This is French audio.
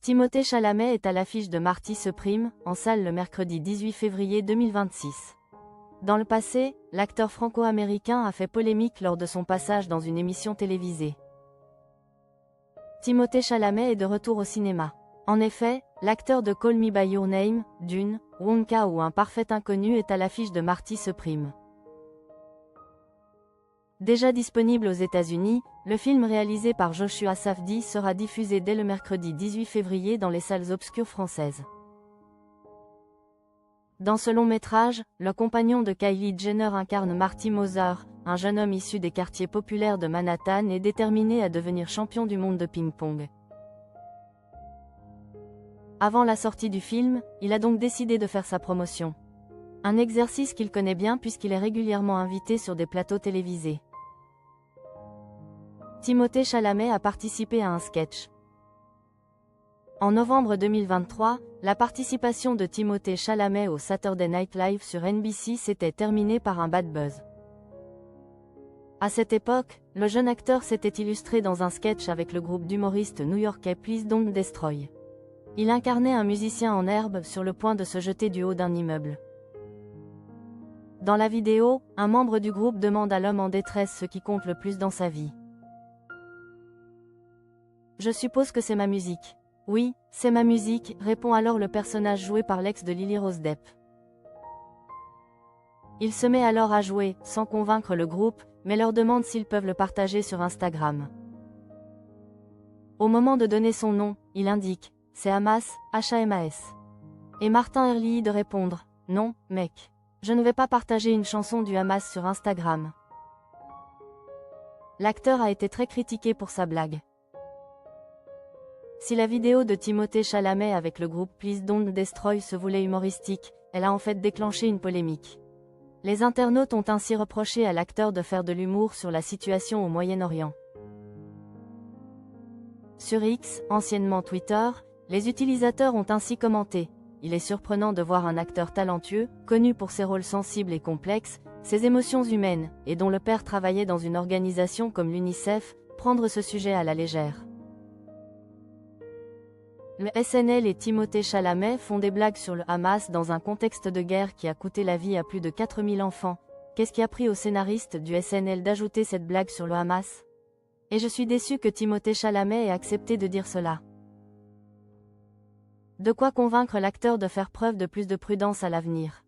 Timothée Chalamet est à l'affiche de Marty se prime, en salle le mercredi 18 février 2026. Dans le passé, l'acteur franco-américain a fait polémique lors de son passage dans une émission télévisée. Timothée Chalamet est de retour au cinéma. En effet, l'acteur de Call Me By Your Name, Dune, Wonka ou Un Parfait Inconnu est à l'affiche de Marty se prime. Déjà disponible aux États-Unis, le film réalisé par Joshua Safdie sera diffusé dès le mercredi 18 février dans les salles obscures françaises. Dans ce long métrage, le compagnon de Kylie Jenner incarne Marty Moser, un jeune homme issu des quartiers populaires de Manhattan et déterminé à devenir champion du monde de ping-pong. Avant la sortie du film, il a donc décidé de faire sa promotion. Un exercice qu'il connaît bien puisqu'il est régulièrement invité sur des plateaux télévisés. Timothée Chalamet a participé à un sketch. En novembre 2023, la participation de Timothée Chalamet au Saturday Night Live sur NBC s'était terminée par un bad buzz. À cette époque, le jeune acteur s'était illustré dans un sketch avec le groupe d'humoristes new-yorkais Please Don't Destroy. Il incarnait un musicien en herbe sur le point de se jeter du haut d'un immeuble. Dans la vidéo, un membre du groupe demande à l'homme en détresse ce qui compte le plus dans sa vie. « Je suppose que c'est ma musique. » « Oui, c'est ma musique », répond alors le personnage joué par l'ex de Lily Rose Depp. Il se met alors à jouer, sans convaincre le groupe, mais leur demande s'ils peuvent le partager sur Instagram. Au moment de donner son nom, il indique « C'est Hamas, H-A-M-A-S ». Et Martin Herlihy de répondre « Non, mec. Je ne vais pas partager une chanson du Hamas sur Instagram ». L'acteur a été très critiqué pour sa blague. Si la vidéo de Timothée Chalamet avec le groupe Please Don't Destroy se voulait humoristique, elle a en fait déclenché une polémique. Les internautes ont ainsi reproché à l'acteur de faire de l'humour sur la situation au Moyen-Orient. Sur X, anciennement Twitter, les utilisateurs ont ainsi commenté « Il est surprenant de voir un acteur talentueux, connu pour ses rôles sensibles et complexes, ses émotions humaines, et dont le père travaillait dans une organisation comme l'UNICEF, prendre ce sujet à la légère. » Le SNL et Timothée Chalamet font des blagues sur le Hamas dans un contexte de guerre qui a coûté la vie à plus de 4000 enfants. Qu'est-ce qui a pris au scénariste du SNL d'ajouter cette blague sur le Hamas? Et je suis déçu que Timothée Chalamet ait accepté de dire cela. De quoi convaincre l'acteur de faire preuve de plus de prudence à l'avenir.